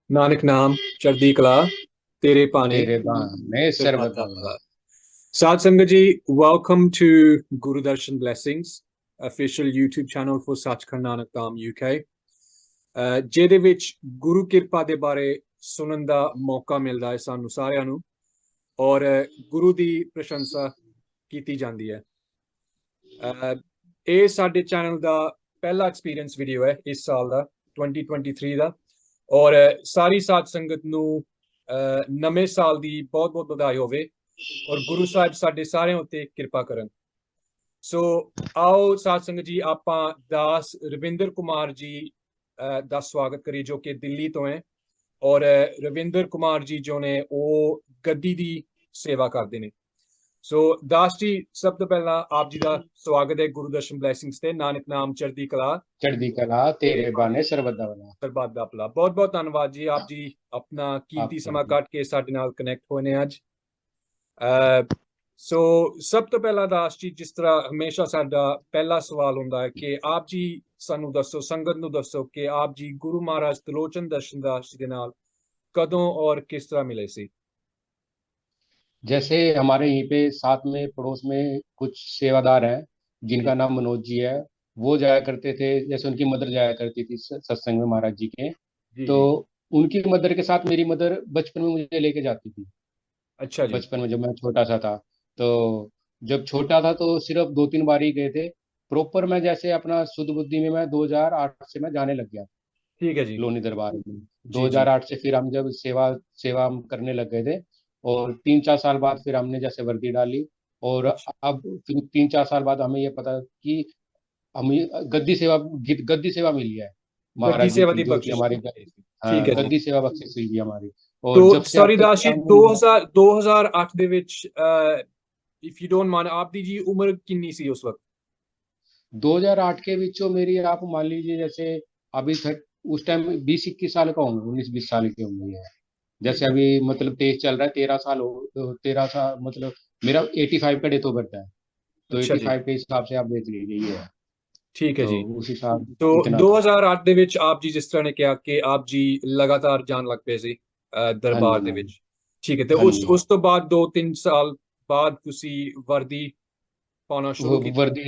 ਨਾਨਕ ਨਾਮ ਚੜ੍ਹਦੀ ਕਲਾ ਤੇਰੇ ਭਾਣੇ तेरे बहाने ਸਰਬੱਤ सरबत ਦਾ भला। ਭਲਾ। Sad Sangat ji, welcome to Guru Darshan Blessings, official YouTube channel for Sachkhand Nanak Dham UK, ਜਿਹਦੇ ਵਿੱਚ ਗੁਰੂ ਕਿਰਪਾ ਦੇ ਬਾਰੇ ਸੁਣਨ ਦਾ ਮੌਕਾ ਮਿਲਦਾ ਹੈ ਸਾਨੂੰ ਸਾਰਿਆਂ ਨੂੰ ਔਰ ਗੁਰੂ ਦੀ ਪ੍ਰਸ਼ੰਸਾ ਕੀਤੀ ਜਾਂਦੀ ਹੈ। ਇਹ ਸਾਡੇ ਚੈਨਲ ਦਾ ਪਹਿਲਾ ਐਕਸਪੀਰੀਅੰਸ ਵੀਡੀਓ ਹੈ ਇਸ ਸਾਲ ਦਾ 2023 ਦਾ ਔਰ ਸਾਰੀ ਸਾਧ ਸੰਗਤ ਨੂੰ ਨਵੇਂ ਸਾਲ ਦੀ ਬਹੁਤ ਬਹੁਤ ਵਧਾਈ ਹੋਵੇ ਔਰ ਗੁਰੂ ਸਾਹਿਬ ਸਾਡੇ ਸਾਰਿਆਂ ਉੱਤੇ ਕਿਰਪਾ ਕਰਨ। ਸੋ ਆਓ ਸਾਧ ਸੰਗਤ ਜੀ ਆਪਾਂ ਦਾਸ ਰਵਿੰਦਰ ਕੁਮਾਰ ਜੀ ਦਾ ਸਵਾਗਤ ਕਰੀਏ ਜੋ ਕਿ ਦਿੱਲੀ ਤੋਂ ਹੈ ਔਰ ਰਵਿੰਦਰ ਕੁਮਾਰ ਜੀ ਜੋ ਨੇ ਉਹ ਗੱਦੀ ਦੀ ਸੇਵਾ ਕਰਦੇ ਨੇ। ਸੋ ਦਾਸ ਜੀ ਸਭ ਤੋਂ ਪਹਿਲਾਂ ਆਪ ਜੀ ਦਾ ਸਵਾਗਤ ਹੈ ਗੁਰੂ ਦਰਸ਼ਨ ਬਲੇਸਿੰਗਸ ਤੇ। ਨਾਨਕ ਨਾਮ ਚੜ੍ਹਦੀ ਕਲਾ तेरे बहाने सरबत भला। ਸਰਬੱਤ ਦਾ ਭਲਾ। ਬਹੁਤ ਬਹੁਤ ਧੰਨਵਾਦ ਜੀ ਆਪ ਜੀ ਆਪਣਾ ਕੀਮਤੀ ਸਮਾਂ ਕੱਢ ਕੇ ਸਾਡੇ ਨਾਲ ਕਨੈਕਟ ਹੋਏ ਨੇ ਅੱਜ। ਸੋ ਸਭ ਤੋਂ ਪਹਿਲਾਂ ਦਾਸ ਜੀ ਜਿਸ ਤਰ੍ਹਾਂ ਹਮੇਸ਼ਾ ਸਾਡਾ ਪਹਿਲਾ ਸਵਾਲ ਹੁੰਦਾ ਹੈ ਕਿ ਆਪ ਜੀ ਸਾਨੂੰ ਦੱਸੋ, ਸੰਗਤ ਨੂੰ ਦੱਸੋ ਕਿ ਆਪ ਜੀ ਗੁਰੂ ਮਹਾਰਾਜ ਤਿਲੋਚਨ ਦਰਸ਼ਨ ਦਾਸ ਜੀ ਦੇ ਨਾਲ ਕਦੋਂ ਔਰ ਕਿਸ ਤਰ੍ਹਾਂ ਮਿਲੇ ਸੀ। जैसे हमारे यहीं पे साथ में पड़ोस में कुछ सेवादार हैं जिनका नाम मनोज जी है। वो जाया करते थे, जैसे उनकी मदर जाया करती थी सत्संग में महाराज जी के। जी तो जी। उनकी मदर के साथ मेरी मदर बचपन में मुझे लेके जाती थी। अच्छा जी। बचपन में जब मैं छोटा सा था, तो जब छोटा था तो सिर्फ 2-3 बार ही गए थे प्रॉपर। मैं जैसे अपना शुद्ध बुद्धि में मैं 2008 से मैं जाने लग गया ठीक है जी। लोनी दरबार में। जी जी 2008 से फिर हम जब सेवा सेवा हम करने लग गए थे और 3-4 साल बाद फिर हमने जैसे वर्दी डाली। और अच्छा। अब फिर 3-4 साल बाद हमें ये पता कि हमें गद्दी सेवा मिली है गद्दी महाराज जी सेवा की, दी जो कि बख्शिश हमारे ठीक हाँ है जी। गद्दी सेवा बख्शिश हुई है हमारी। तो और जब से अब सॉरी तक दास जी 2008 ਦੇ ਵਿੱਚ इफ यू डोंट माइंड आप दी जी उम्र कितनी सी उस वक्त। 2008 के विचो मेरी आप मान लीजिए जैसे अभी उस टाइम 20-21 साल का होंगे, 19-20 साल की उम्र है। जैसे अभी मतलब 23 चल रहा है, 13 साल हो, तो 13 साल मतलब मेरा 85 का डेट ऑफ बर्थ है। तो अच्छा जी 85 के हिसाब से आप देख लीजिए ये है। ठीक है तो जी। उस हिसाब तो इतना था। 2008 ਦੇ ਵਿੱਚ ਆਪ ਜੀ ਜਿਸ ਤਰ੍ਹਾਂ ਨੇ ਕਿਹਾ ਕਿ ਆਪ ਜੀ ਲਗਾਤਾਰ ਜਾਣ ਲੱਗ ਪਏ ਸੀ हाँ ਦਰਬਾਰ जी ਦੇ हाँ जी ਵਿੱਚ। ਠੀਕ ਹੈ ਤੇ हाँ ਉਸ जी ਉਸ ਤੋਂ ਬਾਅਦ 2-3 ਸਾਲ ਬਾਅਦ ਤੁਸੀਂ ਵਰਦੀ ਪਾਉਣਾ वो ਸ਼ੁਰੂ ਕੀਤੀ। वर्दी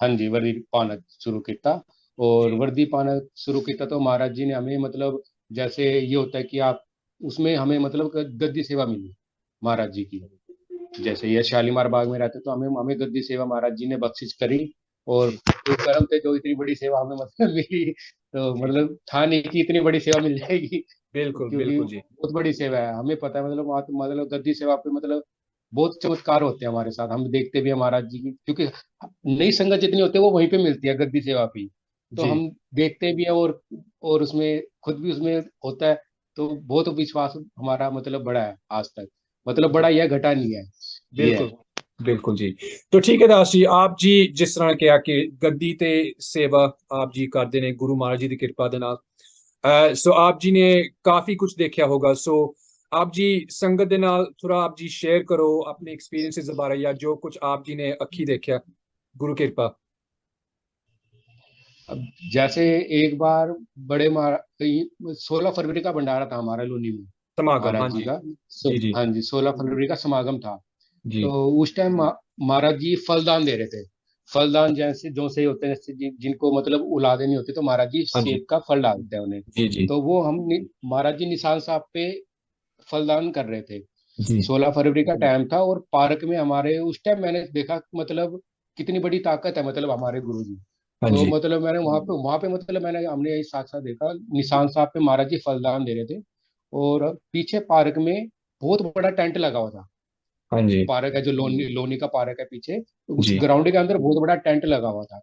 हाँ जी वर्दी पाना शुरू किया। और जी वर्दी पाना शुरू किया तो महाराज जी ने हमें मतलब जैसे ये होता है कि आप उसमें हमें मतलब गद्दी सेवा मिली महाराज जी की। जैसे ये शालीमार बाग में रहते तो हमें हमें गद्दी सेवा महाराज जी ने बख्शिश करी। और जी वो करम थे जो इतनी बड़ी सेवा हमें मतलब मिली। तो जी। मतलब था नहीं कि इतनी बड़ी सेवा मिल जाएगी, बिल्कुल क्योंकि बिल्कुल जी। बहुत बड़ी सेवा है। हमें पता है मतलब वहाँ तो मतलब गद्दी सेवा पे मतलब बहुत चमत्कार होते हैं हमारे साथ। हम देखते भी हैं महाराज जी की, क्योंकि नई संगत जितनी होती है वो वहीं पे मिलती है गद्दी सेवा पे। तो जी हम देखते भी हैं और उसमें खुद भी उसमें होता है। तो बहुत विश्वास हमारा मतलब बड़ा है आज तक, मतलब जी बड़ा यह घटा नहीं है। ये बिल्कुल है। बिल्कुल जी। तो ठीक है दास जी आप जी जिस तरह ਕਿਹਾ ਕਿ ਗੱਦੀ ਤੇ ਸੇਵਾ ਆਪ ਜੀ ਕਰਦੇ ਨੇ ਗੁਰੂ ਮਹਾਰਾਜ ਜੀ ਦੀ ਕਿਰਪਾ ਦੇ ਨਾਲ। ਸੋ ਆਪ ਜੀ ਨੇ ਕਾਫੀ ਕੁਝ ਦੇਖਿਆ ਹੋਗਾ। ਸੋ ਆਪ ਜੀ ਸੰਗਤ ਦੇ ਨਾਲ ਥੋੜਾ ਆਪ ਜੀ ਸ਼ੇਅਰ ਕਰੋ ਆਪਣੇ ਐਕਸਪੀਰੀਐਂसेस ਦੇ ਬਾਰੇ ਜਾਂ ਜੋ ਕੁਝ ਆਪ ਜੀ ਨੇ ਅੱਖੀ ਦੇਖਿਆ गुरु कृपा। अब जैसे एक बार बड़े 16 फरवरी का भंडारा था हमारा लूनी में समागम हाँ महाराज जी जी। का। जी जी हाँ जी 16 फरवरी का समागम था। जी। तो उस टाइम महाराज जी फलदान दे रहे थे। फलदान जैसे जो से होते हैं, जैसे जिनको मतलब औलादे नहीं होती तो महाराज जी हाँ जी सेब का फल डालते हैं उन्हें। जी जी तो वो महाराज जी निशान साहब पे फलदान कर रहे थे। जी 16 फरवरी का टाइम था और पार्क में हमारे उस टाइम मैंने देखा मतलब कितनी बड़ी ताकत है मतलब हमारे गुरु जी। हाँ तो जी मतलब मैंने वहां पे मतलब मैंने हमने यही साथ साथ देखा निशान साहब पे महाराज जी फलदान दे रहे थे। और पीछे पार्क में बहुत बड़ा टेंट लगा हुआ था। हाँ जी पार्क है जो लोनी लोनी का पार्क है पीछे, तो उस जी ग्राउंड के अंदर बहुत बड़ा टेंट लगा हुआ था।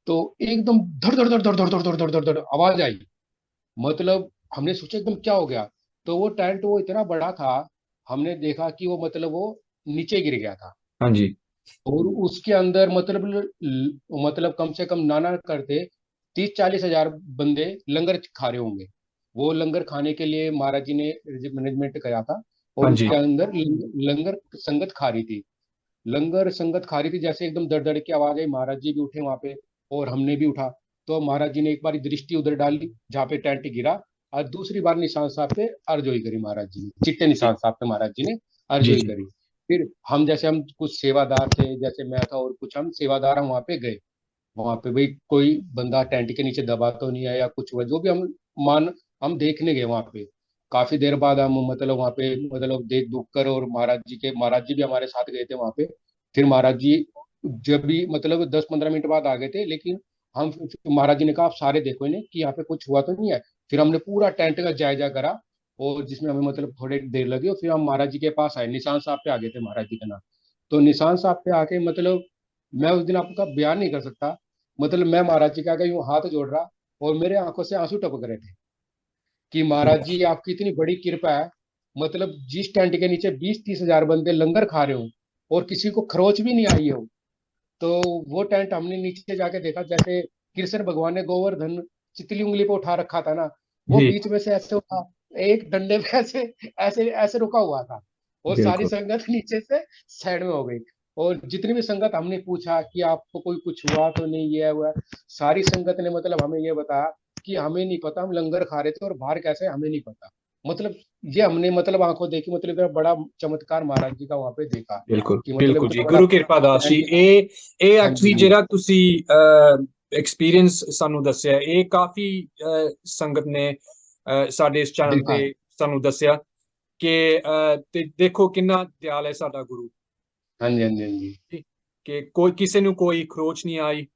तो एकदम धड़ धड़ धड़ धड़ धड़ धड़ धड़ धड़ धड़ धड़ आवाज आई। मतलब हमने सोचा एकदम क्या हो गया। तो वो टेंट वो इतना बड़ा था, हमने देखा कि वो मतलब वो नीचे गिर गया था। हाँ जी और उसके अंदर मतलब मतलब कम से कम नाना करते 30-40 हजार बंदे लंगर खा रहे होंगे। वो लंगर खाने के लिए महाराज जी ने मैनेजमेंट करा था। और हाँ जी। उसके अंदर लंगर संगत खा रही थी। लंगर संगत खा रही थी, जैसे एकदम दड़ दड़ की आवाज आई, महाराज जी भी उठे वहां पे और हमने भी उठा। तो महाराज जी ने एक बार दृष्टि उधर डाली जहाँ पे टेंट गिरा, और दूसरी बार निशान साहब पे अर्जोई करी महाराज जी ने, चिट्टे जी निशान साहब पे महाराज जी ने जी। अर्जोई जी करी। फिर हम जैसे हम कुछ सेवादार थे, जैसे मैं था और कुछ हम सेवादार, हम वहां पे गए। वहां पे भाई कोई बंदा टेंट के नीचे दबा तो नहीं है या कुछ हुआ, जो भी मान हम देखने गए वहां पे। काफी देर बाद हम मतलब वहां पे मतलब देख दुख कर, और महाराज जी भी हमारे साथ गए थे वहां पे। फिर महाराज जी जब भी मतलब 10-15 मिनट बाद आ गए थे, लेकिन हम महाराज जी ने कहा आप सारे देखो इन्हें कि यहाँ पे कुछ हुआ तो नहीं है। फिर हमने पूरा टेंट का जायजा करा, और जिसमें हमें मतलब थोड़ी देर लगी, और फिर हम महाराज जी के पास आए, निशान साहब पे आ गए थे महाराज जी के नाम। तो निशान साहब पे आके मतलब मैं उस दिन आपका बयान नहीं कर सकता। मतलब मैं महाराज जी के आगे यूं हाथ जोड़ रहा, और मेरे आंखों से आंसू टपक रहे थे कि महाराज जी आपकी इतनी बड़ी कृपा है। मतलब जिस टेंट के नीचे 20-30 हजार बंदे लंगर खा रहे हो और किसी को खरोच भी नहीं आई हो, तो वो टेंट हमने नीचे जाके देखा, जैसे कृष्ण भगवान ने गोवर्धन चितली उंगली पे उठा रखा था ना, वो जी। बीच में से ऐसे उठा, एक डंडे पे ऐसे ऐसे ऐसे रुका हुआ था, और सारी बिल्कुल संगत नीचे से साइड में हो गई। और जितनी भी संगत, हमने पूछा कि आपको कोई कुछ हुआ तो नहीं, ये हुआ, सारी संगत ने मतलब हमें ये बताया कि हमें नहीं पता, हम लंगर खा रहे थे और बाहर कैसे हमें नहीं पता। मतलब ये हमने मतलब आंखों देखी, मतलब इतना बड़ा चमत्कार महाराज जी का वहां पे देखा बिल्कुल कि मतलब बिल्कुल इतना जी, बड़ा गुरु किरपा दास जी, टेंट। ਇਹ हाँ जी ਐਕਚੁਅਲੀ हाँ जी ਜਿਹੜਾ ਤੁਸੀਂ ਐਕਸਪੀਰੀਅੰਸ ਸਾਨੂੰ ਦੱਸਿਆ, ਇਹ ਕਾਫੀ ਸੰਗਤ ਨੇ ਸਾਡੇ ਇਸ ਚੈਨਲ दिखा ਤੇ है। ਸਾਨੂੰ ਦੱਸਿਆ ਕਿ ਤੇ ਦੇਖੋ ਕਿੰਨਾ ਦਿਆਲ ਹੈ ਸਾਡਾ ਗੁਰੂ हाँ जी हाँ जी हाँ जी। ਜੀ, ਕਿ ਕੋਈ ਕਿਸੇ ਨੂੰ ਕੋਈ ਖਰੋਚ ਨਹੀਂ ਆਈ।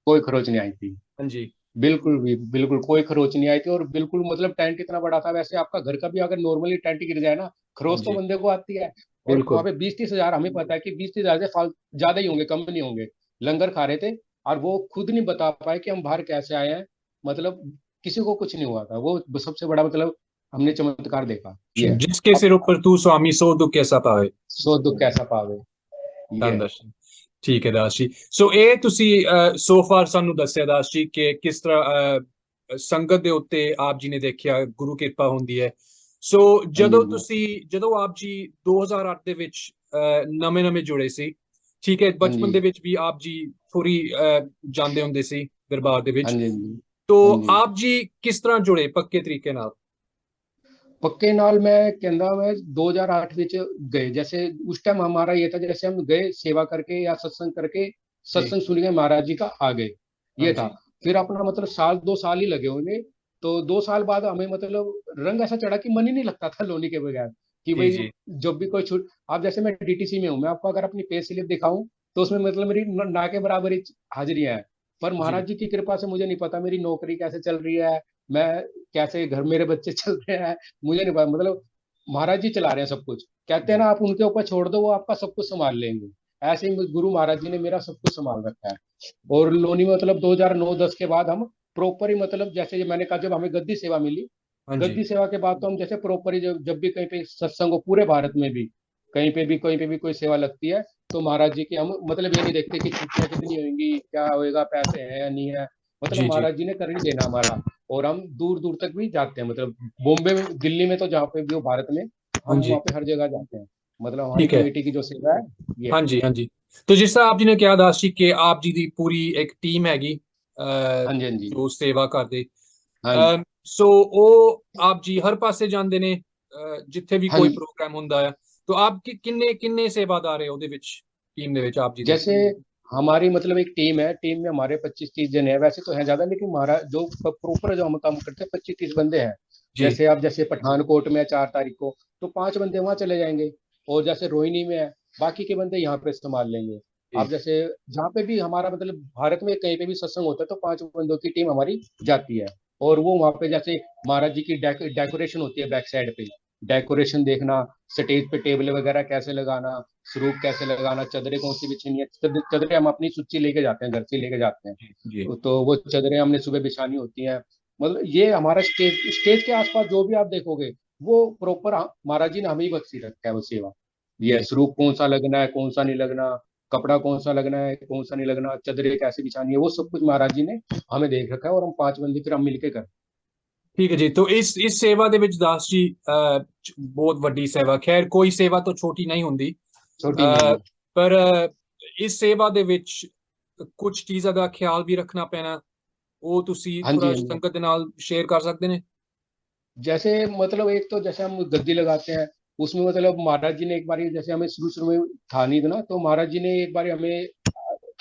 कोई खरोच नहीं आई थी। ਹਾਂਜੀ बिल्कुल भी बिल्कुल कोई खरोच नहीं आई थी, और बिल्कुल मतलब टेंट इतना बड़ा था, वैसे आपका घर का भी अगर नॉर्मली टेंट गिर जाए ना, खरोच तो ਹਾਂਜੀ बंदे को आती है। और वहां बिल्कुल पे 20-30 हजार, हमें पता है कि 20-30 हजार से ज्यादा ही होंगे, कम नहीं होंगे। लंगर खा रहे थे, और वो खुद नहीं बता पाए कि हम बाहर कैसे आए हैं। मतलब किसी को कुछ नहीं हुआ था, वो सबसे बड़ा मतलब हमने चमत्कार देखा ये है। जिसके अब सिर ऊपर तू स्वामी सो दुख कैसा पावे। सो दुख कैसा पावे, ये ਧੰਨ है। ਦਰਸ਼ਨ। ਠੀਕ ਹੈ ਦਾਸ ਜੀ, ਸੋ ਇਹ ਤੁਸੀਂ ਸੋ ਫਾਰ ਸਾਨੂੰ ਦੱਸਿਆ ਦਾਸ ਜੀ ਕਿ ਕਿਸ ਤਰ੍ਹਾਂ ਸੰਗਤ ਦੇ ਉੱਤੇ ਆਪ ਜੀ ਨੇ ਦੇਖਿਆ ਗੁਰੂ ਕਿਰਪਾ ਹੁੰਦੀ ਹੈ। ਸੋ हाँ जी हाँ जी ਜਦੋਂ ਆਪ ਜੀ 2008 ਦੇ ਵਿੱਚ ਨਵੇਂ ਨਵੇਂ ਜੁੜੇ ਸੀ, ਠੀਕ ਹੈ, हाँ ਬਚਪਨ जी ਦੇ ਵਿੱਚ ਵੀ ਆਪ ਜੀ ਥੋੜੀ ਜਾਂਦੇ ਹੁੰਦੇ ਸੀ ਦਰਬਾਰ ਦੇ हाँ ਵਿੱਚ, जी हाँ जी ਤੋ हाँ जी। ਆਪ ਜੀ ਕਿਸ ਤਰ੍ਹਾਂ ਜੁੜੇ ਪੱਕੇ ਤਰੀਕੇ ਨਾਲ। पक्के नाल मैं कहना, मैं 2008 ਵਿੱਚ गए, जैसे उस टाइम हमारा ये था, जैसे हम गए सेवा करके या सत्संग करके, जी सत्संग सुन के महाराज जी का आ गए, हाँ ये था। जी फिर अपना मतलब 1-2 साल ही लगे होंगे। तो 2 साल बाद हमें मतलब रंग ऐसा चढ़ा कि मन ही नहीं लगता था लोनी के बगैर, कि जी भाई जी जब भी कोई छूट, आप जैसे मैं डीटीसी में हूँ, मैं आपको अगर अपनी पे स्लिप दिखाऊं तो उसमें मतलब मेरी ना के बराबर ही हाजिरियां है। पर जी महाराज जी की कृपा से मुझे नहीं पता मेरी नौकरी कैसे चल रही है, मैं कैसे घर मेरे बच्चे चल रहे हैं, मुझे नहीं पता। मतलब महाराज जी चला रहे हैं सब कुछ, कहते हैं जी ना आप उनके ऊपर छोड़ दो वो आपका सब कुछ संभाल लेंगे। ऐसे ही गुरु महाराज जी ने मेरा सब कुछ संभाल रखा है। और लोनी में मतलब 2009-10 के बाद हम प्रॉपर ही मतलब, जैसे ये मैंने कहा, जब हमें गद्दी सेवा मिली, हाँ जी गद्दी सेवा के बाद तो हम जैसे प्रॉपर ही जब भी कहीं पे सत्संग हो, पूरे भारत में भी कहीं पे भी कोई सेवा लगती है, तो महाराज जी की हम मतलब ये नहीं देखते कि छुट्टियां कितनी होंगी, क्या होएगा, पैसे हैं या नहीं है। मतलब जी जी महाराज जी ने कर ही देना हमारा। और हम दूर दूर तक भी जाते हैं, मतलब बॉम्बे में, दिल्ली में, तो जहाँ पे भी हो भारत में, हाँ हम जी वहाँ पे हर जगह जाते हैं। मतलब हमारी ठीक है। कमेटी की जो सेवा है ये हाँ है। जी हाँ जी। तो जिस तरह आप जी ने ਕਿਹਾ ਦਾਸ ਜੀ ਕਿ ਆਪ ਜੀ ਦੀ ਪੂਰੀ ਇੱਕ ਟੀਮ ਹੈਗੀ हाँ जी हाँ जी ਜੋ ਸੇਵਾ ਕਰਦੇ, हाँ जी ਸੋ ਉਹ ਆਪ ਜੀ ਹਰ ਪਾਸੇ ਜਾਂਦੇ ਨੇ, ਜਿੱਥੇ ਵੀ हाँ ਕੋਈ जी। ਪ੍ਰੋਗਰਾਮ ਹੁੰਦਾ ਹੈ। तो आप ਕਿੰਨੇ ਕਿੰਨੇ ਸੇਵਾਦਾਰ ਹੈ ਉਹਦੇ ਵਿੱਚ, ਟੀਮ ਦੇ ਵਿੱਚ ਆਪ ਜੀ ਦੇ। जैसे हमारी मतलब एक टीम है, टीम में हमारे 25-30 जने हैं, वैसे तो हैं ज्यादा, लेकिन हमारा जो प्रॉपर जो हम काम करते हैं 25-30 बंदे हैं। जी जैसे आप जैसे पठानकोट में है 4 तारीख को, तो 5 बंदे वहां चले जाएंगे। और जैसे रोहिणी में है, बाकी के बंदे यहाँ पे संभाल लेंगे। जी आप जैसे जहाँ पे भी हमारा मतलब भारत में कहीं पे भी सत्संग होता है, तो 5 बंदों की टीम हमारी जाती है। और वो वहाँ पे जैसे महाराज जी की डेकोरेशन होती है बैक साइड पे, डेकोरेशन देखना, स्टेज पे टेबल वगैरह कैसे लगाना, स्वरूप कैसे लगाना, चादरें कौन सी बिछनी है, चादरें हम अपनी सूची लेके जाते हैं, घर से लेके जाते हैं। जी जी तो वो चादरें हमने सुबह बिछानी होती हैं। मतलब ये हमारा स्टेज स्टेज के आसपास जो भी आप देखोगे, वो प्रॉपर महाराज जी ने हमें ही बख्शी रखा है वो सेवा। ये जी स्वरूप कौन सा लगना है, कौन सा नहीं लगना, कपड़ा कौन सा लगना है, कौन सा नहीं लगना, चादरें कैसे बिछानी है, वो सब कुछ महाराज जी ने हमें देख रखा है। और हम 5 बंदे फिर हम मिलके करते ठीक है जी। तो इस सेवा ਦੇ ਵਿੱਚ ਦਾਸ ਜੀ ਬਹੁਤ ਵੱਡੀ ਸੇਵਾ, ਖੈਰ ਕੋਈ ਸੇਵਾ ਤਾਂ ਛੋਟੀ ਨਹੀਂ ਹੁੰਦੀ, छोटी नहीं है। ਪਰ ਇਸ ਸੇਵਾ ਦੇ ਵਿੱਚ ਕੁਝ ਚੀਜ਼ਾਂ ਦਾ ਖਿਆਲ ਵੀ ਰੱਖਣਾ ਪੈਣਾ, ਉਹ ਤੁਸੀਂ हाँ जी, ਥੋੜਾ हाँ जी। ਸੰਗਤ ਦੇ ਨਾਲ ਸ਼ੇਅਰ ਕਰ ਸਕਦੇ ਨੇ? जैसे मतलब एक तो जैसे हम गद्दी लगाते हैं, उसमें मतलब महाराज जी ने एक बार जैसे हमें शुरू शुरू में था नहीं ना, तो महाराज जी ने एक बार हमें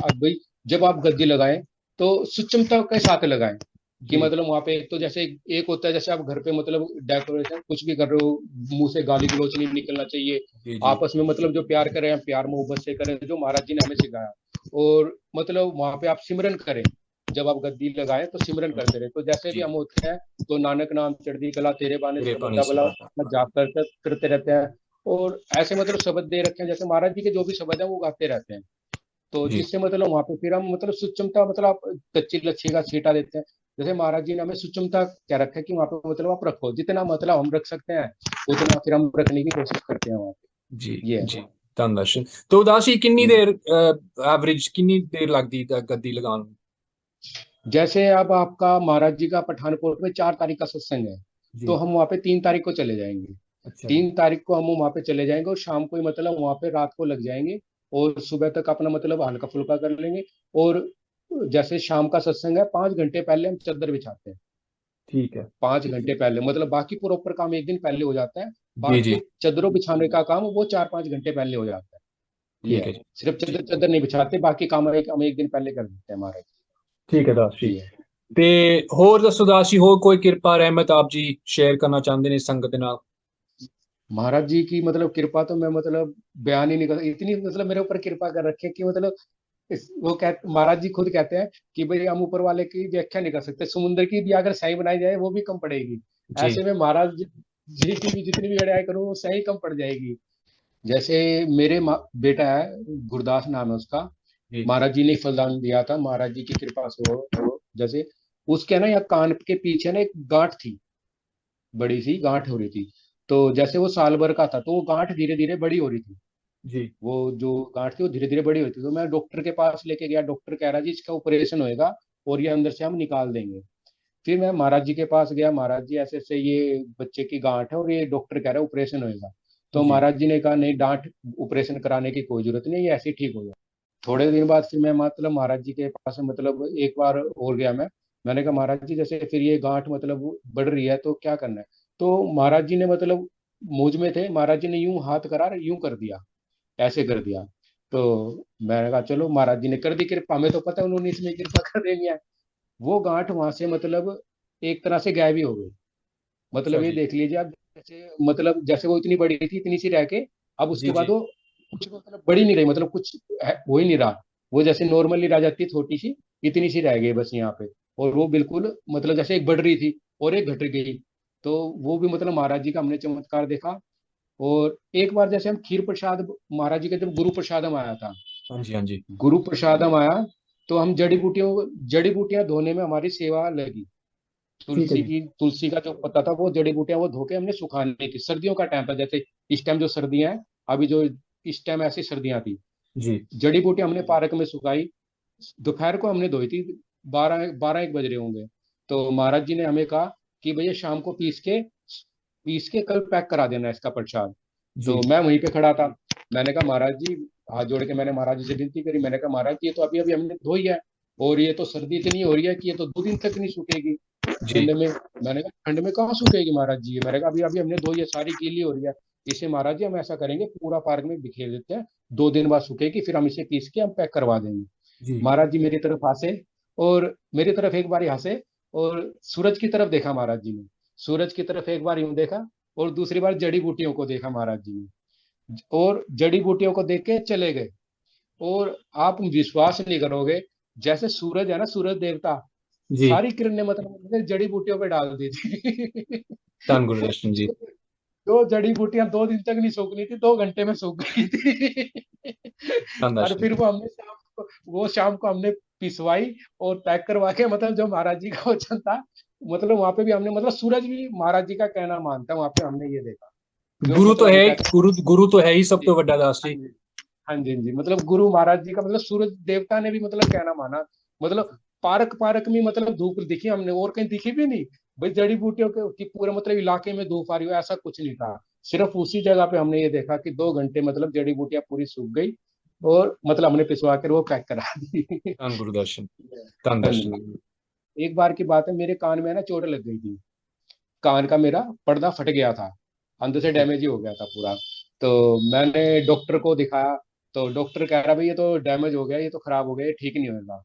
अब भाई जब आप गद्दी लगाएं तो सूक्ष्मता के साथ लगाएं। कि जी मतलब वहां पे एक तो जैसे एक होता है जैसे आप घर पे मतलब डेकोरेशन कुछ भी कर रहे हो, मुंह से गाली गलौज नहीं निकलना चाहिए। जी जी आपस में मतलब जो प्यार करें हम प्यार मोहब्बत से करें, जो महाराज जी ने हमें सिखाया। और मतलब वहां पे आप सिमरन करें, जब आप गद्दी लगाएं तो सिमरन करते रहे। तो जैसे भी जी। हम होते हैं तो नानक नाम चढ़ती कला तेरे बाने तेरे पानी सबदा से बला बात। जाप करते रहते हैं। और ऐसे मतलब शब्द दे रखे हैं, जैसे महाराज जी के जो भी शब्द है वो गाते रहते हैं। तो जी जिससे मतलब वहां पे फिर हम मतलब सुचमता मतलब आप कच्ची लच्छी का छींटा देते हैं। जैसे महाराज जी ने हमें सुचमता क्या रखा है कि वहां पे मतलब आप रखो जितना मतलब हम रख सकते हैं, उतना फिर हम रखने की कोशिश करते हैं वहां जी पे। ये है। जी। ਧੰਨਵਾਦ। तो ਦਾਸ ਜੀ ਕਿੰਨੀ हम्म। देर एवरेज कितनी देर लगती है गद्दी लगाने में? जैसे अब आपका महाराज जी का पठानकोट में 4 तारीख का सत्संग है, तो जी। हम वहाँ पे 3 तारीख को चले जाएंगे। अच्छा जी। 3 तारीख को हम वहाँ पे चले जाएंगे और शाम को ही मतलब वहाँ पे रात को लग जाएंगे। और सुबह तक अपना मतलब हल्का फुल्का कर लेंगे। और जैसे शाम का सत्संग है 5 घंटे पहले हम चादर बिछाते हैं। ठीक है। 5 घंटे पहले मतलब बाकी प्रॉपर काम एक दिन पहले हो जाता है। जी जी। बाकी चादरों बिछाने का काम वो 4-5 घंटे पहले हो जाता है। ये ठीक है। है जी। सिर्फ चादर चादर नहीं बिछाते, बाकी काम हम एक दिन पहले कर देते हैं हमारे। ठीक है दास जी। ये है। ਤੇ ਹੋਰ ਦੱਸੋ ਦਾਸ ਜੀ, ਹੋਰ ਕੋਈ ਕਿਰਪਾ ਰਹਿਮਤ ਆਪ ਜੀ ਸ਼ੇਅਰ ਕਰਨਾ ਚਾਹੁੰਦੇ ਨੇ ਸੰਗਤ ਦੇ ਨਾਲ? महाराज जी की मतलब कृपा तो मैं मतलब बयान ही नहीं कर, इतनी मतलब मेरे ऊपर कृपा कर रखी है कि मतलब वो कहते महाराज जी खुद कहते हैं कि भाई हम ऊपर वाले की व्याख्या नहीं कर सकते, समुद्र की भी अगर स्याही बनाई जाए वो भी कम पड़ेगी। जी ऐसे में महाराज जी की भी जितनी भी अड़ाई करूँ वो स्याही कम पड़ जाएगी। जैसे मेरे बेटा है गुरदास नाम है उसका। जी महाराज जी ने फलदान दिया था महाराज जी की कृपा से। वो जैसे उसके ना यहाँ कान के पीछे ना एक गांठ थी, बड़ी सी गांठ हो रही थी। तो जैसे वो साल भर का था तो वो गांठ धीरे धीरे बड़ी हो रही थी। जी वो जो गांठ थी वो धीरे धीरे बड़ी हुई थी। तो मैं डॉक्टर के पास लेके गया, डॉक्टर कह रहा जी इसका ऑपरेशन होएगा और ये अंदर से हम निकाल देंगे। फिर मैं महाराज जी के पास गया, महाराज जी ऐसे ऐसे ये बच्चे की गांठ है और ये डॉक्टर कह रहा है ऑपरेशन होएगा। तो जी महाराज जी ने कहा नहीं डांट ऑपरेशन कराने की कोई जरूरत नहीं, ये ऐसे ही ठीक हो जाए। थोड़े दिन बाद फिर मैं मतलब महाराज जी के पास मतलब एक बार और गया मैं। मैंने कहा महाराज जी जैसे फिर ये गांठ मतलब बढ़ रही है तो क्या करना है। तो महाराज जी ने मतलब मूंज में थे, महाराज जी ने यूं हाथ करा यूं कर दिया, ऐसे कर दिया। तो मैंने कहा चलो महाराज जी ने कर दी कृपा, हमें तो पता है उन्होंने इसमें कृपा कर देनी है। वो गांठ वहां से मतलब एक तरह से गायब ही हो गई। अच्छा मतलब ये जी। देख लीजिए आप, जैसे मतलब जैसे वो इतनी बड़ी थी इतनी सी रह के अब जी उसके बाद जी। वो कुछ मतलब बड़ी नहीं रही, मतलब कुछ हो ही नहीं रहा। वो जैसे नॉर्मली रह जाती छोटी सी, इतनी सी रह गई बस यहाँ पे। और वो बिल्कुल मतलब जैसे एक बढ़ रही थी और एक घट गई। तो वो भी मतलब महाराज जी का हमने चमत्कार देखा। और एक बार जैसे हम खीर प्रसाद महाराज जी का जब गुरु प्रसादम आया था, हाँ जी हाँ जी। गुरु प्रसादम आया तो हम जड़ी बूटियां धोने में हमारी सेवा लगी। ठीक है जी। तुलसी का जो पत्ता था वो जड़ी बूटियां वो धो के हमने सुखानी थी। सर्दियों का टाइम था, जैसे इस टाइम जो सर्दियां हैं, अभी जो इस टाइम ऐसी सर्दियां थी। जी जड़ी बूटियां हमने पार्क में सुखाई। दोपहर को हमने धोई थी, 12-1 बज रहे होंगे। तो महाराज जी ने हमें कहा कि भैया शाम को पीस के कल पैक करा देना इसका प्रसाद। तो जी मैं वहीं पे खड़ा था। मैंने कहा महाराज जी, हाथ जोड़ के मैंने महाराज जी से विनती करी। मैंने कहा महाराज जी ये तो अभी अभी हमने धोई है और ये तो सर्दी इतनी हो रही है कि ये तो 2 दिन तक नहीं सूखेगी जी। ठंड में। मैंने कहा ठंड में कहाँ सूखेगी महाराज जी, मैंने कहा अभी अभी हमने धोई है, सारी गीली हो रही है। इसे महाराज जी हम ऐसा करेंगे पूरा पार्क में बिखेर देते हैं, 2 दिन बाद सूखेगी फिर हम इसे पीस के हम पैक करवा देंगे। जी महाराज जी मेरी तरफ हंसे और मेरी तरफ एक बार हंसे और सूरज की तरफ देखा महाराज जी ने। सूरज की तरफ एक बार यूं देखा और दूसरी बार जड़ी बूटियों को देखा महाराज जी ने। और जड़ी बूटियों को देख के चले गए। और आप विश्वास नहीं करोगे, जैसे सूरज है ना, सूरज देवता जी। सारी किरणें मतलब जड़ी बूटियों पे डाल दी थी। धन गुरुदर्शन जी। जो जड़ी बूटियां 2 दिन तक नहीं सूखनी थी 2 घंटे में सूख गई थी। धन और दर्शन। फिर वो शाम को हमने पिसवाई और पैक करवा के मतलब जो महाराज जी का वचन था, मतलब वहां पे भी हमने मतलब सूरज भी महाराज जी का कहना मानता है, वहां पे हमने ये देखा। जो गुरु तो मतलब है हम ही, कहते गुरु तो है ही सब हैं। तो वड्डा दास हाँ जी। जी, हाँ जी, हाँ जी, मतलब गुरु महाराज जी का मतलब सूरज देवता ने भी मतलब कहना माना। मतलब पार्क पार्क में मतलब धूप दिखी हमने और कहीं दिखी भी नहीं। भाई जड़ी बूटियों के की पूरे मतलब इलाके में धूप आ रही हो ऐसा कुछ नहीं था। सिर्फ उसी जगह पे हमने ये देखा कि 2 घंटे मतलब जड़ी बूटियां पूरी सूख गई, और मतलब हमने पिसवा कर वो पैक करा दी। धन गुरुदर्शन, धन हाँ दर्शन। जी। एक बार की बात है, मेरे कान में ना चोट लग गई थी। कान का मेरा पर्दा फट गया था, अंदर से जी डैमेज ही हो गया था पूरा। तो मैंने डॉक्टर को दिखाया, तो डॉक्टर कह रहा भाई ये तो डैमेज हो गया, ये तो खराब हो गया, ये ठीक नहीं होगा।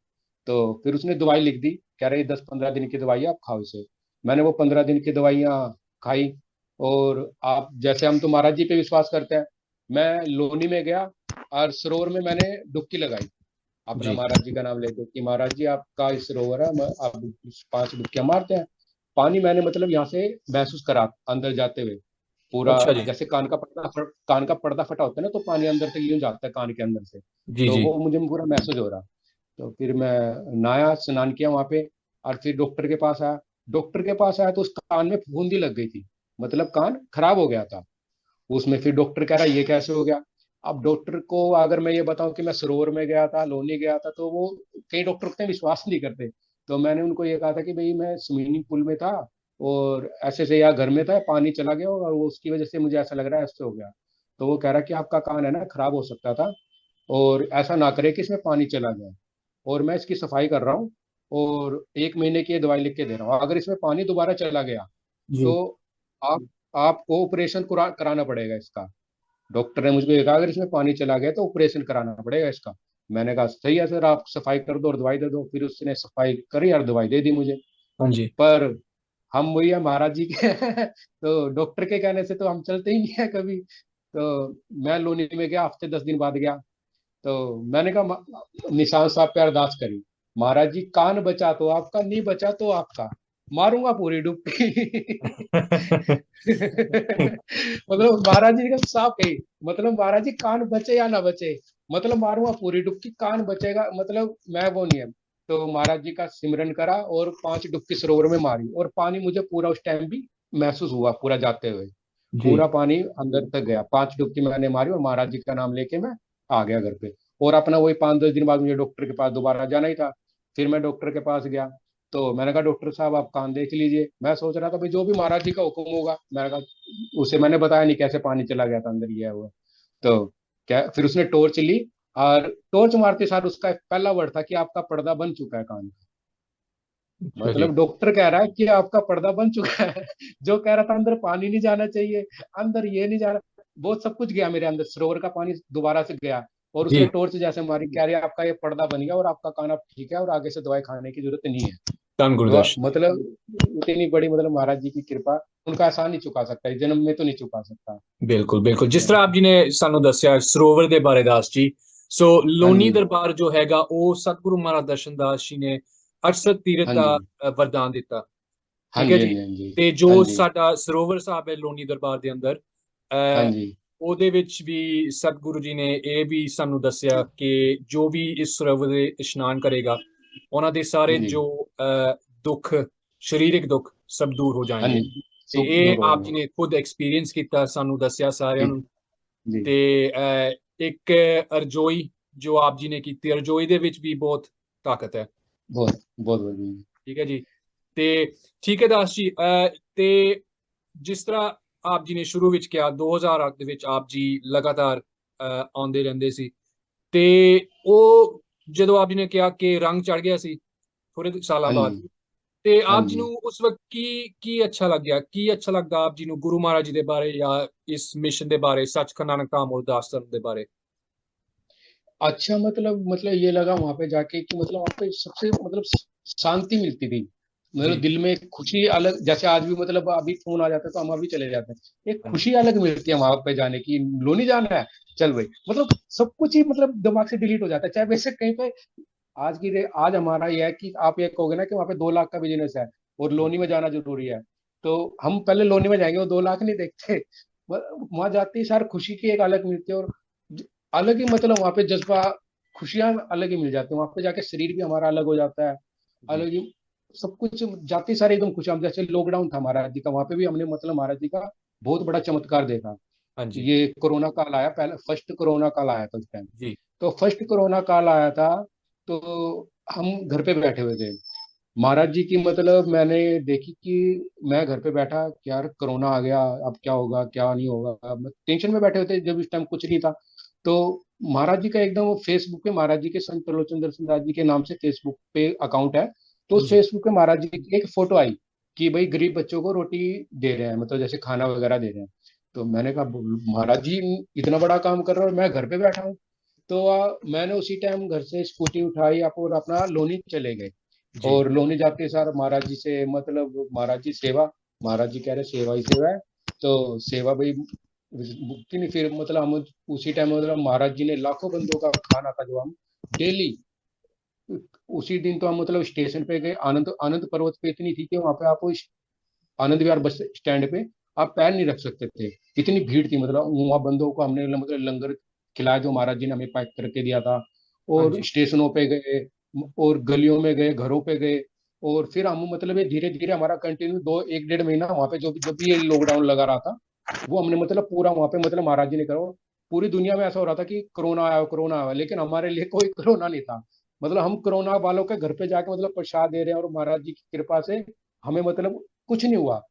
तो फिर उसने दवाई लिख दी, कह रहे 10-15 दिन की दवाई है, आप खाओ इसे। मैंने वो 15 दिन की दवाइयाँ खाई। और आप जैसे हम तो महाराज जी पे विश्वास करते हैं, मैं लोनी में गया और सरोवर में मैंने डुबकी लगाई, अपना जी। महाराज जी का नाम लेते कि महाराज जी आपका इस सरोवर है, आप 5 डुबकियां मारते हैं। पानी मैंने मतलब यहाँ से महसूस करा अंदर जाते हुए पूरा। अच्छा जी। जैसे कान का पर्दा फटा होता है ना, तो पानी अंदर तक यूं जाता है कान के अंदर से। जी तो जी। वो मुझे पूरा महसूस हो रहा। तो फिर मैं नहाया, स्नान किया वहां पे, और फिर डॉक्टर के पास आया। डॉक्टर के पास आया तो उस कान में फफूंदी लग गई थी, मतलब कान खराब हो गया था उसमें। फिर डॉक्टर कह रहा ये कैसे हो गया। अब डॉक्टर को अगर मैं ये बताऊं कि मैं सरोवर में गया था, लोनी गया था, तो वो कई डॉक्टर उतने विश्वास नहीं करते। तो मैंने उनको ये कहा था कि भाई मैं स्विमिंग पूल में था, और ऐसे से या घर में था, पानी चला गया और वो उसकी वजह से मुझे ऐसा लग रहा है, ऐसे हो गया। तो वो कह रहा कि आपका कान है ना खराब हो सकता था, और ऐसा ना करे कि इसमें पानी चला जाए, और मैं इसकी सफाई कर रहा हूँ, और 1 महीने की ये दवाई लिख के दे रहा हूँ। अगर इसमें पानी दोबारा चला गया तो जी। आप आपको ऑपरेशन कराना पड़ेगा इसका। डॉक्टर ने मुझको ये कहा अगर इसमें पानी चला गया तो ऑपरेशन कराना पड़ेगा इसका। मैंने कहा सही है सर, आप सफाई कर दो और दवाई दे दो। फिर उसने सफाई करी और दवाई दे दी मुझे। हाँ जी। पर हम वही है महाराज जी के तो डॉक्टर के कहने से तो हम चलते ही नहीं है कभी। तो मैं लोनी में गया, हफ्ते 10 दिन बाद गया। तो मैंने कहा निशान साहब पे अरदास करी, महाराज जी कान बचा तो आपका, नहीं बचा तो आपका, मारूंगा पूरी डुबकी। मतलब महाराज जी का साफ कही, मतलब महाराज जी कान बचे या ना बचे, मतलब मारूंगा पूरी डुबकी, कान बचेगा मतलब मैं वो नहीं है। तो महाराज जी का सिमरन करा और 5 डुबकी सरोवर में मारी, और पानी मुझे पूरा उस टाइम भी महसूस हुआ पूरा जाते हुए। जी। पूरा पानी अंदर तक गया, 5 डुबकी मैंने मारी और महाराज जी का नाम लेके मैं आ गया घर पे। और अपना वही 5-10 दिन बाद मुझे डॉक्टर के पास दोबारा जाना ही था। फिर मैं डॉक्टर के पास गया, तो मैंने कहा डॉक्टर साहब आप कान देख लीजिए। मैं सोच रहा था भाई जो भी महाराज जी का हुक्म होगा, मैंने कहा उसे मैंने बताया नहीं कैसे पानी चला गया था अंदर गया हुआ। तो क्या फिर उसने टॉर्च ली, और टॉर्च मारते सार उसका पहला वर्ड था कि आपका पर्दा बन चुका है कान का। अच्छा जी। मतलब डॉक्टर कह रहा है कि आपका पर्दा बन चुका है। जो कह रहा था अंदर पानी नहीं जाना चाहिए, अंदर ये नहीं जाना, बहुत सब कुछ गया मेरे अंदर, सरोवर का पानी दोबारा से गया। और उसने जी। टॉर्च जैसे मारी, कह रही है आपका ये पर्दा बन गया और आपका कान अब ठीक है, और आगे से दवाई खाने की जरूरत नहीं है। धन गुरुदर्शन। मतलब इतनी बड़ी मतलब महाराज जी की कृपा, उनका एहसान नहीं चुका सकता, इस जन्म में तो नहीं चुका सकता। बिल्कुल बिल्कुल, जिस तरह ਆਪ ਜੀ ਨੇ ਸਾਨੂੰ ਦੱਸਿਆ ਸਰੋਵਰ ਦੇ ਬਾਰੇ ਦਾਸ ਜੀ, ਸੋ हाँ ਲੋਨੀ जी। ਦਰਬਾਰ ਜੋ ਹੈਗਾ ਉਹ ਸਤਿਗੁਰੂ ਮਹਾਰਾਜ ਦਰਸ਼ਨਦਾਸ ਜੀ ਨੇ ਅਰਸਦ ਤੀਰਥ हाँ ਦਾ जी। ਵਰਦਾਨ ਦਿੱਤਾ। हाँ ਠੀਕ ਹੈ जी। हाँ ਜੀ। जी। हाँ जी। ਤੇ ਜੋ हाँ जी। ਸਾਡਾ ਸਰੋਵਰ ਸਾਹਿਬ ਹੈ ਲੋਨੀ ਦਰਬਾਰ ਦੇ ਅੰਦਰ, हाँ ਅਹ, जी। ਉਹਦੇ ਵਿੱਚ ਵੀ ਸਤਿਗੁਰੂ ਜੀ ਨੇ ਇਹ ਵੀ ਸਾਨੂੰ ਦੱਸਿਆ ਕਿ ਜੋ ਵੀ ਇਸ ਸਰੋਵਰ ਦੇ ਇਸ਼ਨਾਨ ਕਰੇਗਾ ਉਹਨਾਂ ਦੇ ਸਾਰੇ हाँ जी। ਜੋ ਦੁੱਖ, ਸਰੀਰਕ ਦੁੱਖ ਸਭ ਦੂਰ ਹੋ हाँ ਜਾਣਗੇ। जी। ਤੇ सुख ਇਹ दूर ਆਪ ਜੀ होंगे। ਨੇ ਖੁਦ ਐਕਸਪੀਰੀਅੰਸ ਕੀਤਾ, ਸਾਨੂੰ ਦੱਸਿਆ ਸਾਰਿਆਂ जी। ਨੂੰ। जी। ਤੇ ਇੱਕ ਅਰਜੋਈ ਜੋ ਆਪ ਜੀ ਨੇ ਕੀਤੀ, ਅਰਜੋਈ ਦੇ ਵਿੱਚ ਵੀ ਬਹੁਤ ਤਾਕਤ ਹੈ। बहुत बहुत बढ़िया। ਠੀਕ ਹੈ ਜੀ। ਤੇ ਠੀਕ ਹੈ ਦਾਸ ਜੀ, ਤੇ ਜਿਸ ਤਰ੍ਹਾਂ ਆਪ ਜੀ ਨੇ ਸ਼ੁਰੂ ਵਿੱਚ ਕਿਹਾ 2008 ਦੇ ਵਿੱਚ ਆਪ ਜੀ ਲਗਾਤਾਰ ਆਉਂਦੇ ਰਹਿੰਦੇ ਸੀ, ਤੇ ਉਹ ਜਦੋਂ ਆਪ ਜੀ ਨੇ ਕਿਹਾ ਕਿ ਰੰਗ ਚੜ ਗਿਆ ਸੀ ਥੋੜੇ ਸਾਲਾਂ हाँ ਬਾਅਦ, जी। ਤੇ हाँ ਆਪ ਜੀ जी। ਨੂੰ ਉਸ ਵਕਤ ਕੀ ਕੀ ਅੱਛਾ ਲੱਗਿਆ, ਕੀ ਅੱਛਾ ਲੱਗਦਾ ਆਪ ਜੀ ਨੂੰ ਗੁਰੂ ਮਹਾਰਾਜ ਜੀ ਦੇ ਬਾਰੇ ਜਾਂ ਇਸ ਮਿਸ਼ਨ ਦੇ ਬਾਰੇ, ਸੱਚਖੰਡ ਨਾਨਕ ਧਾਮ ਅਰਦਾਸ ਧਰਮ ਦੇ बारे? अच्छा मतलब ये लगा वहां पे जाके कि मतलब वहां पे सबसे मतलब शांति मिलती थी। मतलब जी। दिल में एक खुशी अलग, जैसे आज भी मतलब अभी फोन आ जाता है तो हम अभी चले जाते हैं, एक हाँ जी। खुशी अलग मिलती है वहां पे जाने की। लोनी जाना है, चल भाई, मतलब सब कुछ ही मतलब दिमाग से डिलीट हो जाता है, चाहे वैसे कहीं पे। आज हमारा ये है कि आप ये कहोगे ना कि वहाँ पे 2 लाख का बिजनेस है और लोनी में जाना जरूरी है, तो हम पहले लोनी में जाएंगे, वो 2 लाख नहीं देखते। वहां जाते ही सार खुशी की एक अलग मिलती है, और अलग ही मतलब वहां पे जज्बा, खुशियां अलग ही मिल जाती है वहां पे जाके, शरीर भी हमारा अलग हो जाता है, जी। अलग ही सब कुछ। जाते सारे एकदम खुश, हम जैसे लॉकडाउन था महाराज जी का, वहां पे भी हमने मतलब महाराज जी का बहुत बड़ा चमत्कार देखा। हाँ जी। ये कोरोना काल आया, पहले फर्स्ट कोरोना काल आया था उस टाइम। जी। तो फर्स्ट कोरोना काल आया था, तो हम घर पे बैठे हुए थे। महाराज जी की मतलब मैंने देखी कि मैं घर पे बैठा कि यार कोरोना आ गया, अब क्या होगा क्या नहीं होगा, टेंशन में बैठे होते जब इस टाइम कुछ नहीं था। तो महाराज जी का एकदम फेसबुक पे महाराज जी के संत त्रिलोचन दर्शन जी के नाम से फेसबुक पे अकाउंट है। तो उस जी फेसबुक पे महाराज जी की एक फोटो आई कि भाई गरीब बच्चों को रोटी दे रहे हैं, मतलब जैसे खाना वगैरह दे रहे हैं। तो मैंने कहा महाराज जी इतना बड़ा काम कर रहे हो और मैं घर पे बैठा हूँ। तो मैंने उसी टाइम घर से स्कूटी उठाई और अपना लोनी चले गए। जी और लोनी जाते सार महाराज जी से मतलब महाराज जी सेवा, महाराज जी कह रहे सेवा ही सेवा है। तो सेवा भाई मुक्ति नहीं, फिर मतलब हम उसी टाइम मतलब महाराज जी ने लाखों बंदों का खाना था जो हम डेली, उसी दिन तो हम मतलब स्टेशन पे गए, आनंद आनंद पर्वत पे इतनी थी कि वहां पे आपको आनंद विहार बस स्टैंड पे आप पैर नहीं रख सकते थे, इतनी भीड़ थी। मतलब वहां बंदों को हमने मतलब लंगर खिलाया जो महाराज जी ने हमें पैक करके दिया था। हाँ और जी स्टेशनों पे गए और गलियों में गए, घरों पे गए। और फिर हम मतलब ये धीरे धीरे हमारा कंटिन्यू दो एक डेढ़ महीना वहां पे जो भी जब भी ये लॉकडाउन लगा रहा था, वो हमने मतलब पूरा वहां पे मतलब महाराज जी ने करो। पूरी दुनिया में ऐसा हो रहा था कि कोरोना आया, लेकिन हमारे लिए कोई कोरोना नहीं था। मतलब हम कोरोना वालों के घर पे जाके मतलब प्रसाद दे रहे हैं और महाराज जी की कृपा से हमें मतलब कुछ नहीं हुआ।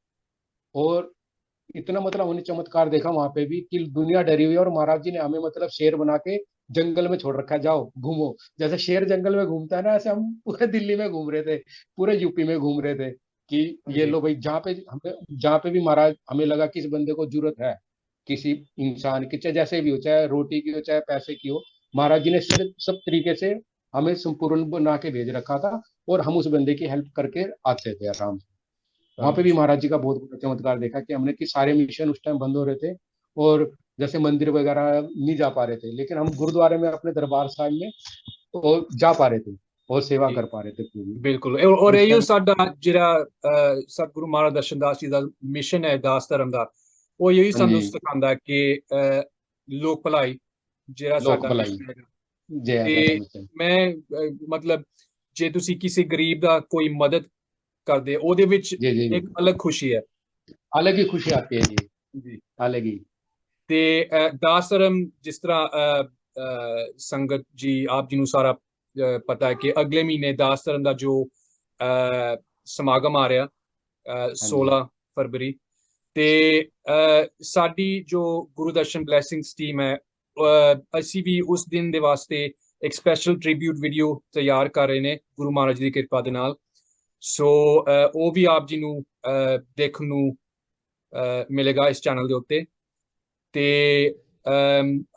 और इतना मतलब हमने चमत्कार देखा वहां पे भी कि दुनिया डरी हुई है, और महाराज जी ने हमें मतलब शेर बना के जंगल में छोड़ रखा है, जाओ घूमो। जैसे शेर जंगल में घूमता है ना, ऐसे हम पूरे दिल्ली में घूम रहे थे, पूरे यूपी में घूम रहे थे कि हाँ ये जी लो भाई, जहाँ पे भी महाराज हमें लगा कि इस बंदे को जरूरत है, किसी इंसान की, चाहे जैसे भी हो, चाहे रोटी की हो चाहे पैसे की हो, महाराज जी ने सिर्फ सब तरीके से हमें संपूर्ण बना के भेज रखा था। और हम उस बंदे की हेल्प करके आते थे आराम से। वहां पे भी अंडरस्टूड महाराज जी का बहुत बड़ा चमत्कार देखा कि हमने कि सारे मिशन उस टाइम बंद हो रहे थे, और जैसे मंदिर वगैरह नहीं जा पा रहे थे, लेकिन हम गुरुद्वारे में अपने दरबार साहिब में और जा पा रहे थे और सेवा जी कर पा रहे थे पूरी। बिल्कुल और उस ਇਹੋ टाइम ਸਾਡਾ ਜਿਹੜਾ ਸਤਿਗੁਰੂ ਮਹਾਰਾਜ ਦਰਸ਼ਨਦਾਸ ਜੀ ਦਾ ਮਿਸ਼ਨ ਹੈ ਦਾਸ ਧਰਮ ਦਾ ਉਹ ਇਹੀ हाँ जी, ਸਾਨੂੰ ਸਿਖਾਉਂਦਾ ਕਿ ਲੋਕ ਭਲਾਈ ਜਿਹੜਾ लोक ਸਾਡਾ भलाई ਮਿਸ਼ਨ ਹੈਗਾ जय है साडा ਤੇ मिशन। ਮੈਂ ਮਤਲਬ ਜੇ ਤੁਸੀਂ ਕਿਸੇ ਗਰੀਬ ਦਾ ਕੋਈ ਮਦਦ ਕਰਦੇ ਉਹਦੇ ਵਿੱਚ जी जी जी, ਇੱਕ ਅਲੱਗ ਖੁਸ਼ੀ ਹੈ अलग ही खुशी आती है जी, ਜੀ अलग ही। ਤੇ ਦਾਸ ਧਰਮ ਜਿਸ ਤਰ੍ਹਾਂ ਸੰਗਤ ਜੀ ਆਪ ਜੀ ਨੂੰ ਸਾਰਾ ਪਤਾ ਹੈ ਕਿ ਅਗਲੇ ਮਹੀਨੇ ਦਾਸ ਧਰਮ ਦਾ ਜੋ ਸਮਾਗਮ ਆ ਰਿਹਾ हाँ जी 16 ਫਰਵਰੀ ਤੇ ਸਾਡੀ ਜੋ ਗੁਰਦਰਸ਼ਨ ਬਲੇਸਿੰਗਸ ਟੀਮ ਹੈ ਅਸੀਂ ਵੀ ਉਸ ਦਿਨ ਦੇ ਵਾਸਤੇ ਇੱਕ ਸਪੈਸ਼ਲ ਟ੍ਰਿਬਿਊਟ ਵੀਡੀਓ ਤਿਆਰ ਕਰ ਰਹੇ ਨੇ ਗੁਰੂ ਮਹਾਰਾਜ ਜੀ ਦੀ ਕਿਰਪਾ ਦੇ ਨਾਲ ਸੋ ਉਹ ਵੀ ਆਪ ਜੀ ਨੂੰ ਦੇਖਣ ਨੂੰ ਮਿਲੇਗਾ ਇਸ ਚੈਨਲ ਦੇ ਉੱਤੇ ਤੇ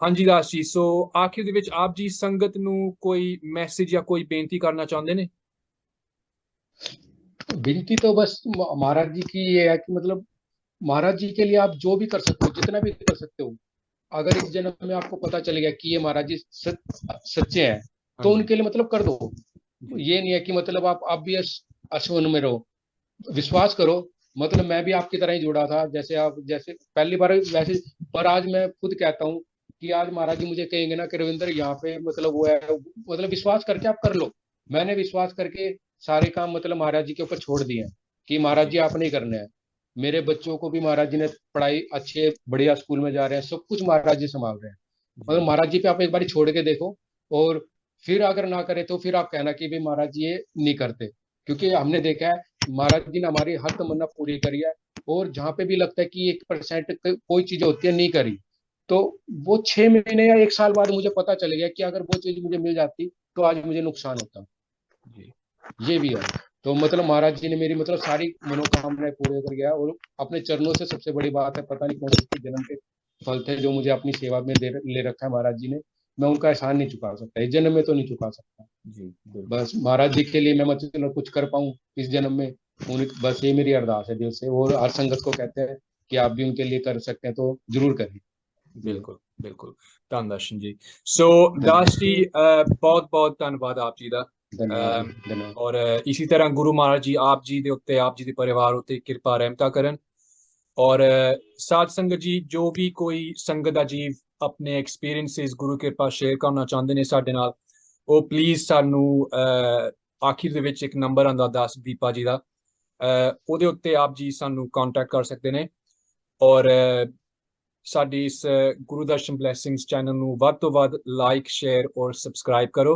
ਹਾਂਜੀ ਦਾਸ ਜੀ ਸੋ ਆਖਿਰ ਦੇ ਵਿੱਚ ਆਪ ਜੀ ਸੰਗਤ ਨੂੰ ਕੋਈ ਮੈਸੇਜ ਜਾਂ ਕੋਈ ਬੇਨਤੀ ਕਰਨਾ ਚਾਹੁੰਦੇ ਨੇ विनती तो बस महाराज जी की ये है कि मतलब महाराज जी के लिए आप जो भी कर सकते हो, जितना भी कर सकते हो, अगर इस जन्म में आपको पता चल गया कि ये महाराज जी सच्चे हैं, तो ਹਾਂਜੀ उनके लिए मतलब कर दो। ਜੀ ये नहीं है कि मतलब आप भी अश्वन में रहो, विश्वास करो। मतलब मैं भी आपकी तरह ही जुड़ा था, जैसे आप जैसे पहली बार वैसे। पर आज मैं खुद कहता हूँ कि आज महाराज जी मुझे कहेंगे ना कि रविंदर यहाँ पे मतलब वो है, मतलब विश्वास करके आप कर लो। मैंने विश्वास करके सारे काम मतलब महाराज जी के ऊपर छोड़ दिए हैं कि महाराज ਜੀ जी आपने ही करने हैं। मेरे बच्चों को भी महाराज जी ने पढ़ाई अच्छे बढ़िया स्कूल में जा रहे हैं, सब कुछ महाराज जी संभाल रहे हैं। मतलब ਜੀ महाराज जी पे आप एक बार छोड़ के देखो, और फिर अगर ना करे तो फिर आप कहना कि भाई महाराज जी ये नहीं करते। क्योंकि हमने देखा है महाराज जी ने हमारी हर तमन्ना पूरी करी है। और जहाँ पे भी लगता है कि 1% कोई चीज होती है नहीं करी, तो वो 6 महीने या एक साल बाद मुझे पता चल गया कि अगर वो चीज मुझे मिल जाती तो आज मुझे नुकसान होता। जी ये भी है। तो मतलब महाराज जी ने मेरी मतलब सारी मनोकामनाएं पूरे कर गया, और अपने चरणों से सबसे बड़ी बात है, पता नहीं कौन से जन्म के फल थे जो मुझे अपनी सेवा में ले रखा है महाराज जी ने। मैं उनका एहसान नहीं चुका सकता, इस जन्म में तो नहीं चुका सकता। जी बिल्कुल बस महाराज जी के लिए मैं मतलब कुछ कर पाऊँ इस जन्म में, उन बस ये मेरी अरदास है दिल से। और हर संगत को कहते हैं कि आप भी उनके लिए कर सकते हैं तो जरूर करिए। ਬਿਲਕੁਲ ਬਿਲकुल ਧੰਨ ਦਰਸ਼ਨ ਜੀ ਸੋ ਦਾਸ धन्यवाद, ਜੀ ਬਹੁਤ ਬਹੁਤ ਧੰਨਵਾਦ ਆਪ ਜੀ ਦਾ धन्यवाद जी, धन्यवाद। ਔਰ ਇसी ਤਰ੍ਹਾਂ ਗੁਰੂ ਮਹਾਰਾਜ ਜੀ ਆਪ ਜੀ ਦੇ ਉੱਤੇ ਆਪ ਜੀ ਦੇ ਪਰਿਵਾਰ ਉੱਤੇ ਕਿਰਪਾ ਰਹਿਮਤਾ ਕਰਨ ਔਰ ਸਾਧ ਸੰਗਤ ਜੀ ਜੋ ਵੀ ਕੋਈ ਸੰਗਤ ਦਾ ਜੀਵ ਆਪਣੇ ਐਕਸਪੀਰੀਐਂਸਿਸ ਗੁਰੂ ਕਿਰਪਾ ਸ਼ੇਅਰ ਕਰਨਾ ਚਾਹੁੰਦੇ ਨੇ ਸਾਡੇ ਨਾਲ ਉਹ ਪਲੀਜ਼ ਸਾਨੂੰ ਆਖਿਰ ਦੇ ਵਿੱਚ ਇੱਕ ਨੰਬਰ ਆਉਂਦਾ ਦਾਸਦੀਪਾ ਜੀ ਦਾ ਉਹਦੇ ਉੱਤੇ ਆਪ ਜੀ ਸਾਨੂੰ ਕੰਟੈਕਟ ਕਰ ਸਕਦੇ ਨੇ ਔਰ ਸਾਡੀ ਇਸ ਗੁਰੂ ਦਰਸ਼ਨ ਬਲੇਸਿੰਗਸ ਚੈਨਲ ਨੂੰ ਵੱਧ ਤੋਂ ਵੱਧ ਲਾਈਕ ਸ਼ੇਅਰ ਔਰ ਸਬਸਕ੍ਰਾਈਬ ਕਰੋ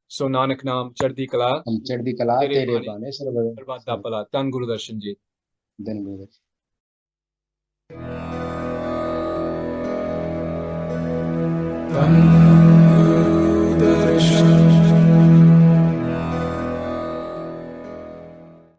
ਸੋ ਨਾਨਕ ਨਾਮ ਚੜ੍ਹਦੀ ਕਲਾ हम चढ़दी कला तेरे तेरे बाने बाने ਸਰਬੱਤ ਭਲਾ। ਧੰਨ ਗੁਰੂ ਦਰਸ਼ਨ ਜੀ। धन गुरु। Tam